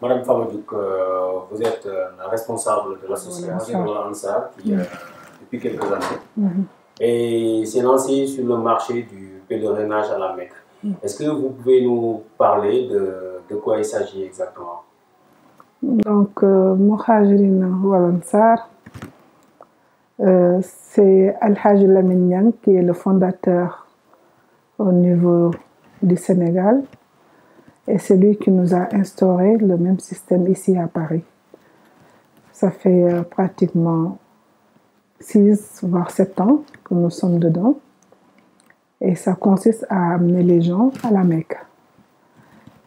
Madame Famadouk, vous êtes la responsable de l'association Ansar qui, depuis quelques années, et s'est lancée sur le marché du pèlerinage à la Mecque. Est-ce que vous pouvez nous parler de quoi il s'agit exactement? Donc, Muhajirin wal Ansar, c'est Al-Hajj Lamine Niang qui est le fondateur au niveau du Sénégal. Et c'est lui qui nous a instauré le même système ici à Paris. Ça fait pratiquement 6 voire 7 ans que nous sommes dedans. Et ça consiste à amener les gens à la Mecque.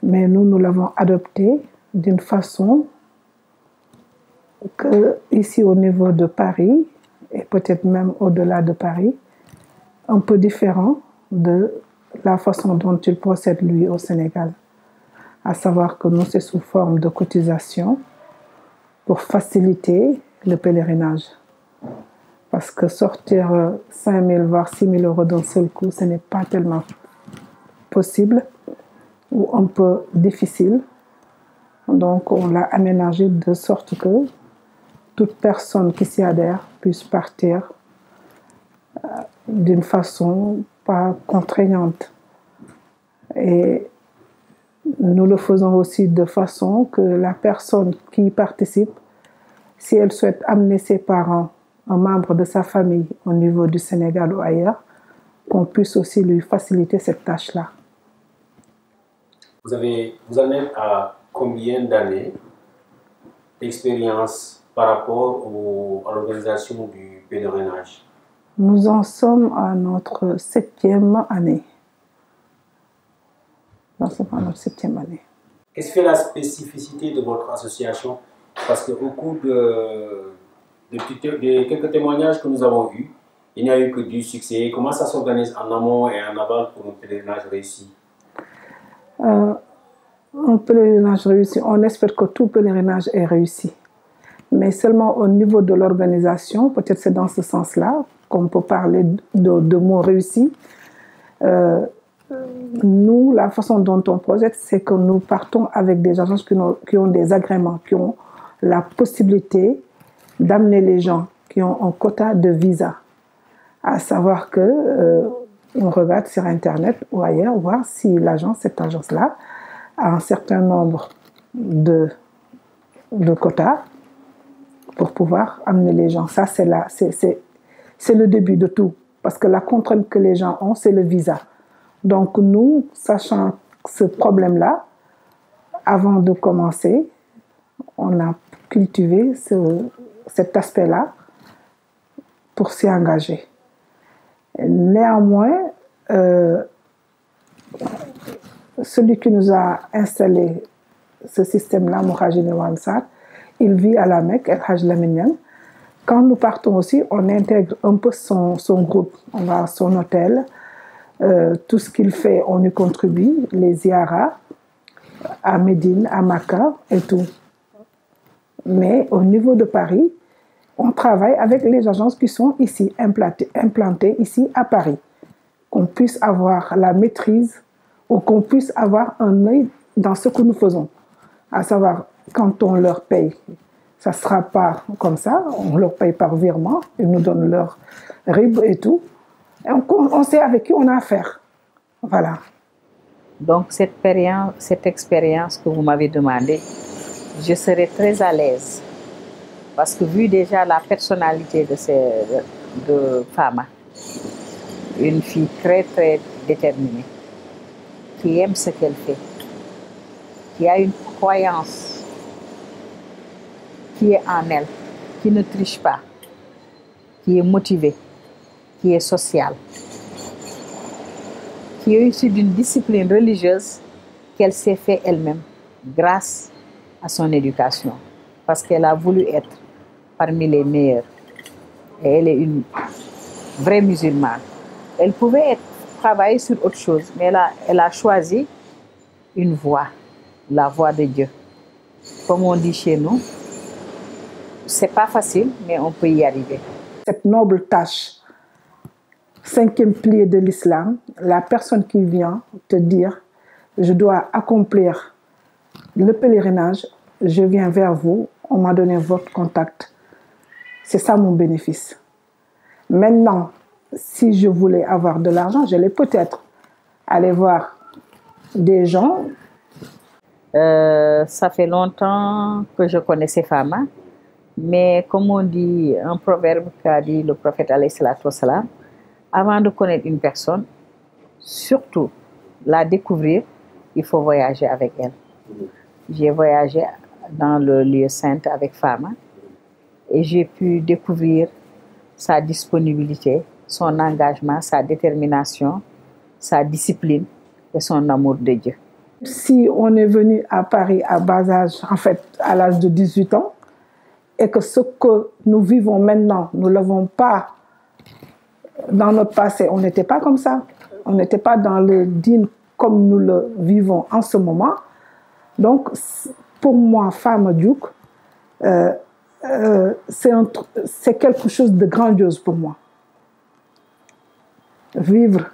Mais nous l'avons adopté d'une façon que, ici au niveau de Paris, et peut-être même au-delà de Paris, un peu différent de la façon dont il procède lui au Sénégal. À savoir que nous, c'est sous forme de cotisation pour faciliter le pèlerinage. Parce que sortir 5 000 voire 6 000 euros d'un seul coup, ce n'est pas tellement possible ou un peu difficile. Donc, on l'a aménagé de sorte que toute personne qui s'y adhère puisse partir d'une façon pas contraignante. Et nous le faisons aussi de façon que la personne qui y participe, si elle souhaite amener ses parents, un membre de sa famille au niveau du Sénégal ou ailleurs, qu'on puisse aussi lui faciliter cette tâche-là. Vous en êtes à combien d'années d'expérience par rapport à l'organisation du pèlerinage? Nous en sommes à notre 7e année. Qu'est-ce qui fait la spécificité de votre association? Parce qu'au cours de quelques témoignages que nous avons eus, il n'y a eu que du succès. Comment ça s'organise en amont et en aval pour un pèlerinage réussi? Un pèlerinage réussi, on espère que tout pèlerinage est réussi. Mais seulement au niveau de l'organisation, peut-être c'est dans ce sens-là qu'on peut parler de mots réussis. Nous, la façon dont on projette, c'est que nous partons avec des agences qui ont des agréments, qui ont la possibilité d'amener les gens qui ont un quota de visa. À savoir que on regarde sur Internet ou ailleurs, voir si cette agence-là, a un certain nombre de quotas pour pouvoir amener les gens. Ça, c'est le début de tout. Parce que la contrainte que les gens ont, c'est le visa. Donc nous, sachant ce problème-là, avant de commencer, on a cultivé cet aspect-là pour s'y engager. Néanmoins, celui qui nous a installé ce système-là, Muhajirin wal Ansar, il vit à la Mecque, El-Hajj Lamine Niang. Quand nous partons aussi, on intègre un peu son groupe. On va à son hôtel. Tout ce qu'il fait, on y contribue. Les ziyaras à Médine, à Makka et tout. Mais au niveau de Paris, on travaille avec les agences qui sont ici, implantées ici à Paris. Qu'on puisse avoir la maîtrise ou qu'on puisse avoir un œil dans ce que nous faisons. À savoir, quand on leur paye, ça ne sera pas comme ça, on leur paye par virement, ils nous donnent leur RIB et tout. Et on sait avec qui on a affaire. Voilà. Donc cette expérience que vous m'avez demandé, je serais très à l'aise. Parce que vu déjà la personnalité de Fama, une fille très très déterminée, qui aime ce qu'elle fait, qui a une croyance qui est en elle, qui ne triche pas, qui est motivée, qui est sociale, qui est issue d'une discipline religieuse qu'elle s'est fait elle-même grâce à son éducation, parce qu'elle a voulu être parmi les meilleures. Et elle est une vraie musulmane. Elle pouvait travailler sur autre chose, mais elle a choisi une voie, la voie de Dieu. Comme on dit chez nous, c'est pas facile, mais on peut y arriver. Cette noble tâche, 5e pilier de l'islam, la personne qui vient te dire « je dois accomplir le pèlerinage », je viens vers vous, on m'a donné votre contact. C'est ça mon bénéfice. Maintenant, si je voulais avoir de l'argent, j'allais peut-être aller voir des gens. Ça fait longtemps que je connaissais Fama, mais comme on dit, un proverbe qu'a dit le prophète alayhi salatu wassalam, avant de connaître une personne, surtout la découvrir, il faut voyager avec elle. J'ai voyagé dans le lieu saint avec Fama et j'ai pu découvrir sa disponibilité, son engagement, sa détermination, sa discipline et son amour de Dieu. Si on est venu à Paris à bas âge, en fait à l'âge de 18 ans, et que ce que nous vivons maintenant, nous ne l'avons pas dans notre passé, on n'était pas comme ça. On n'était pas dans le dîne comme nous le vivons en ce moment. Donc, pour moi, Fama Diouk, c'est quelque chose de grandiose pour moi. Vivre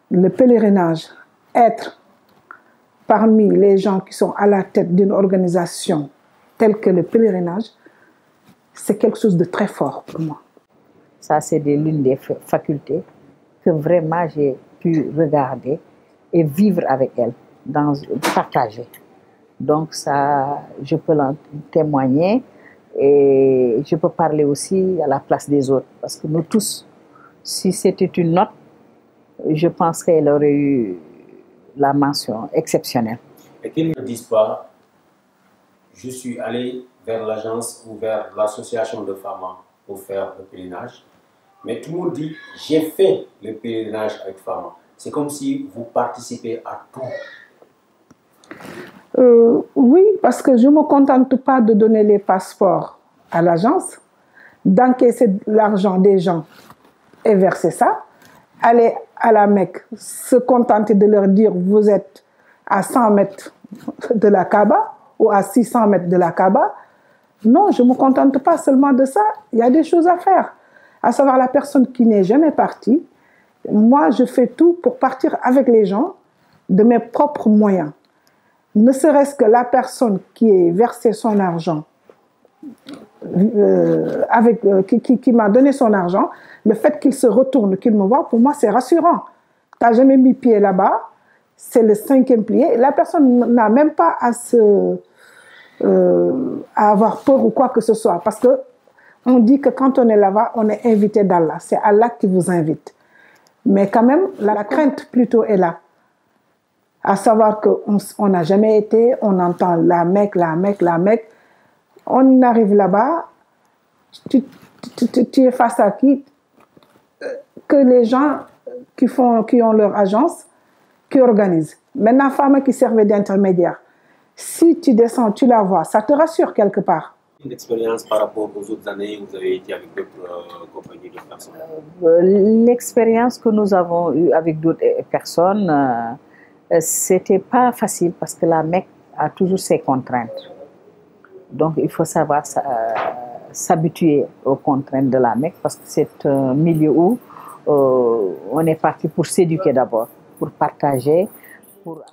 le pèlerinage, être parmi les gens qui sont à la tête d'une organisation telle que le pèlerinage, c'est quelque chose de très fort pour moi. Ça, c'est l'une des facultés que vraiment j'ai pu regarder et vivre avec elle, partager. Donc ça, je peux l'en témoigner et je peux parler aussi à la place des autres. Parce que nous tous, si c'était une note, je pense qu'elle aurait eu la mention exceptionnelle. Et qu'ils ne disent pas, je suis allé vers l'agence ou vers l'association de Fama pour faire le pèlerinage. Mais tout le monde dit, j'ai fait le pèlerinage avec Fama. C'est comme si vous participez à tout. Oui, parce que je ne me contente pas de donner les passeports à l'agence, d'encaisser l'argent des gens et verser ça, aller à la Mecque, se contenter de leur dire vous êtes à 100 mètres de la Kaaba ou à 600 mètres de la Kaaba. Non, je ne me contente pas seulement de ça, il y a des choses à faire. À savoir la personne qui n'est jamais partie, moi je fais tout pour partir avec les gens de mes propres moyens. Ne serait-ce que la personne qui a versé son argent, qui m'a donné son argent, le fait qu'il se retourne, qu'il me voit, pour moi c'est rassurant. Tu n'as jamais mis pied là-bas, c'est le 5e pilier. La personne n'a même pas à avoir peur ou quoi que ce soit. Parce qu'on dit que quand on est là-bas, on est invité d'Allah. C'est Allah qui vous invite. Mais quand même, la crainte plutôt est là. À savoir qu'on n'a jamais été, on entend la Mecque, la Mecque, la Mecque. On arrive là-bas, tu es face à qui? Que les gens qui ont leur agence, qui organisent. Maintenant, Fama qui servait d'intermédiaire. Si tu descends, tu la vois, ça te rassure quelque part. Une expérience par rapport aux autres années où vous avez été avec d'autres compagnies de personnes? L'expérience que nous avons eue avec d'autres personnes, c'était pas facile parce que la Mecque a toujours ses contraintes. Donc il faut savoir s'habituer aux contraintes de la Mecque parce que c'est un milieu où on est parti pour s'éduquer d'abord, pour partager.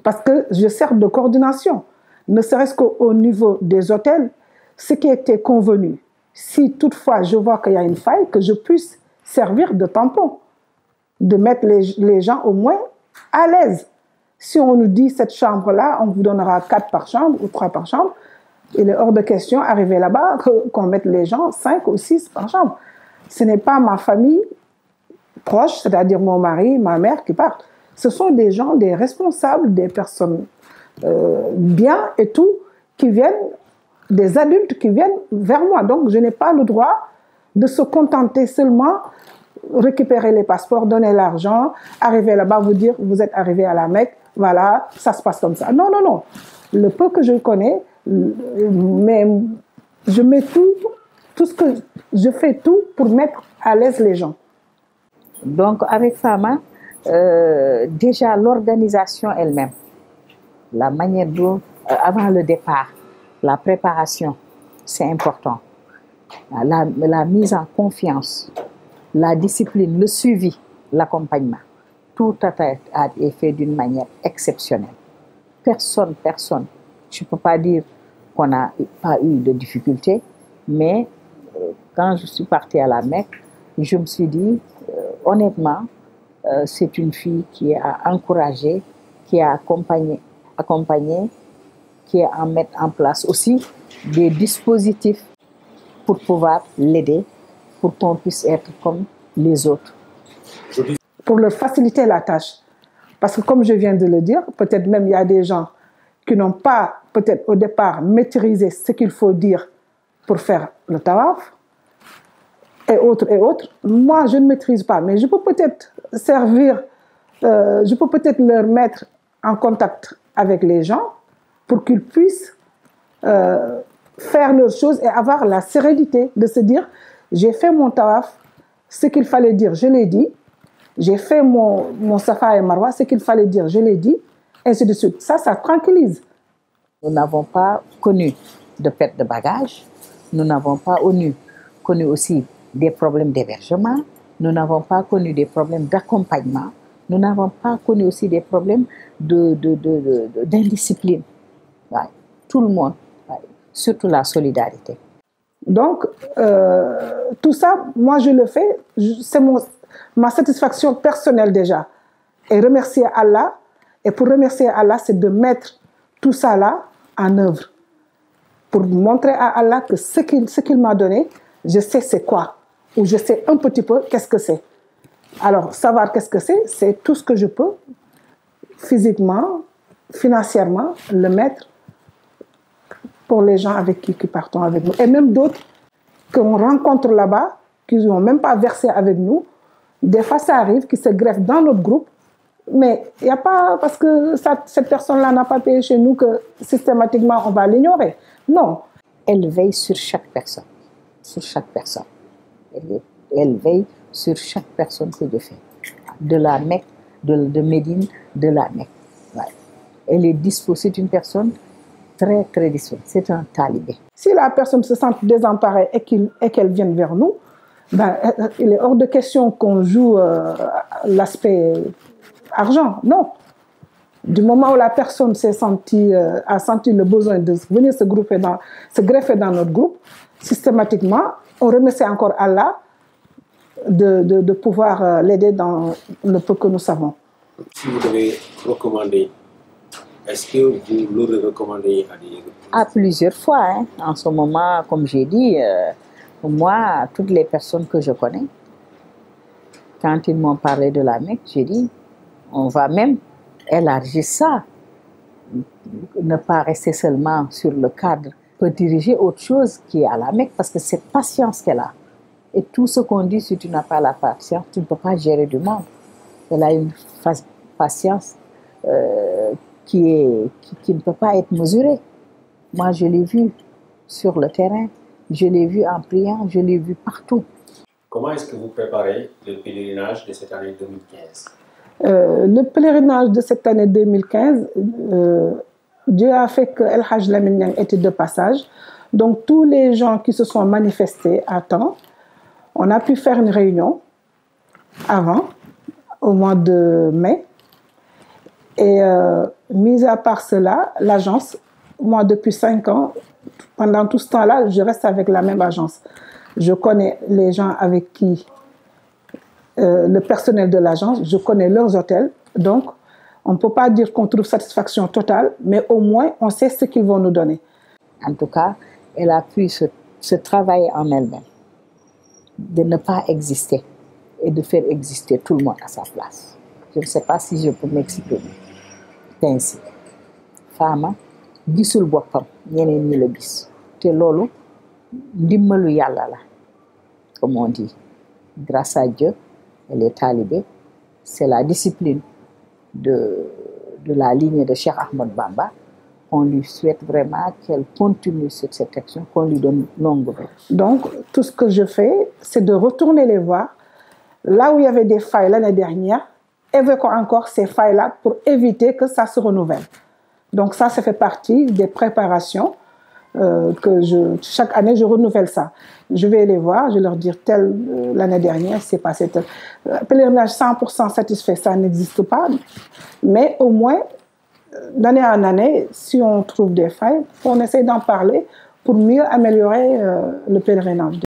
Parce que je sers de coordination, ne serait-ce qu'au niveau des hôtels, ce qui était convenu. Si toutefois je vois qu'il y a une faille, que je puisse servir de tampon, de mettre les gens au moins à l'aise. Si on nous dit cette chambre-là, on vous donnera 4 par chambre ou 3 par chambre, il est hors de question, arriver là-bas, qu'on mette les gens 5 ou 6 par chambre. Ce n'est pas ma famille proche, c'est-à-dire mon mari, ma mère qui partent. Ce sont des gens, des responsables, des personnes bien et tout, qui viennent, des adultes qui viennent vers moi. Donc, je n'ai pas le droit de se contenter seulement, récupérer les passeports, donner l'argent, arriver là-bas, vous dire, vous êtes arrivé à la Mecque, voilà, ça se passe comme ça. Non, non, non. Le peu que je connais, mais je mets je fais tout pour mettre à l'aise les gens. Donc, avec Fama, déjà l'organisation elle-même, la manière dont, avant le départ, la préparation, c'est important. La mise en confiance, la discipline, le suivi, l'accompagnement, tout a été fait d'une manière exceptionnelle. Personne, je ne peux pas dire qu'on n'a pas eu de difficultés. Mais quand je suis partie à la Mecque, je me suis dit, honnêtement, c'est une fille qui a encouragé, qui a accompagné, qui a mettre en place aussi des dispositifs pour pouvoir l'aider, pour qu'on puisse être comme les autres. Pour leur faciliter la tâche. Parce que comme je viens de le dire, peut-être même il y a des gens qui n'ont pas, peut-être au départ, maîtrisé ce qu'il faut dire pour faire le tawaf, et autres, et autres. Moi, je ne maîtrise pas, mais je peux peut-être servir, je peux peut-être leur mettre en contact avec les gens pour qu'ils puissent faire leurs choses et avoir la sérénité de se dire, j'ai fait mon tawaf, ce qu'il fallait dire, je l'ai dit, j'ai fait mon Safa et Marwa, ce qu'il fallait dire, je l'ai dit, ainsi de suite. Ça tranquillise. Nous n'avons pas connu de perte de bagages, nous n'avons pas connu aussi des problèmes d'hébergement, nous n'avons pas connu des problèmes d'accompagnement, nous n'avons pas connu aussi des problèmes d'indiscipline. Ouais. Tout le monde, ouais. Surtout la solidarité. Donc, tout ça, moi je le fais, c'est ma satisfaction personnelle déjà. Et remercier Allah, et pour remercier Allah, c'est de mettre tout ça là en œuvre. Pour montrer à Allah que ce qu'il m'a donné, je sais c'est quoi. Ou je sais un petit peu qu'est-ce que c'est. Alors, savoir qu'est-ce que c'est tout ce que je peux, physiquement, financièrement, le mettre pour les gens avec qui partons avec nous. Et même d'autres qu'on rencontre là-bas, qui n'ont même pas versé avec nous. Des fois, ça arrive qu'ils se greffent dans notre groupe, mais il n'y a pas, parce que cette personne-là n'a pas payé chez nous, que systématiquement on va l'ignorer. Non. Elle veille sur chaque personne. Sur chaque personne. Elle veille sur chaque personne que je fais. De la Mecque, de Médine, de la Mecque. Ouais. Elle est disposée, c'est une personne très, très disposée. C'est un talibé. Si la personne se sent désemparée et qu'elle vienne vers nous, ben, il est hors de question qu'on joue l'aspect argent. Non. Du moment où la personne a senti le besoin de venir se greffer dans notre groupe, systématiquement, on remercie encore Allah de pouvoir l'aider dans le peu que nous savons. Si vous devez recommander, est-ce que vous l'aurez recommandé à des... À plusieurs fois. Hein. En ce moment, comme j'ai dit, moi, toutes les personnes que je connais, quand ils m'ont parlé de la Mecque, j'ai dit, on va même élargir ça. Ne pas rester seulement sur le cadre, peut diriger autre chose qui est à la Mecque, parce que c'est patience qu'elle a. Et tout ce qu'on dit, si tu n'as pas la patience, tu ne peux pas gérer du monde. Elle a une patience qui ne peut pas être mesurée. Moi, je l'ai vu sur le terrain, je l'ai vu en priant, je l'ai vu partout. Comment est-ce que vous préparez le pèlerinage de cette année 2015? Le pèlerinage de cette année 2015, Dieu a fait que El Hajj Lamine Niang était de passage. Donc, tous les gens qui se sont manifestés à temps, on a pu faire une réunion avant, au mois de mai. Et mis à part cela, l'agence, moi depuis 5 ans, pendant tout ce temps-là, je reste avec la même agence. Je connais les gens avec qui, le personnel de l'agence, je connais leurs hôtels. Donc, on ne peut pas dire qu'on trouve satisfaction totale, mais au moins, on sait ce qu'ils vont nous donner. En tout cas, elle a pu se travailler en elle-même, de ne pas exister et de faire exister tout le monde à sa place. Je ne sais pas si je peux m'exprimer. C'est ainsi. Fama, gisul bopam, ñeneen ñi la gis. Te loolu ndimbalu Yàlla la, comme on dit. Grâce à Dieu, elle est talibée. C'est la discipline de la ligne de Cheikh Ahmed Bamba. On lui souhaite vraiment qu'elle continue sur cette action, qu'on lui donne longue vie. Donc, tout ce que je fais, c'est de retourner les voir. Là où il y avait des failles l'année dernière, évoquons encore ces failles-là pour éviter que ça se renouvelle. Donc ça fait partie des préparations que chaque année, je renouvelle ça. Je vais les voir, je vais leur dire, l'année dernière, c'est passé tel. Pèlerinage 100% satisfait, ça n'existe pas. Mais au moins, d'année en année, si on trouve des failles, on essaie d'en parler pour mieux améliorer le pèlerinage.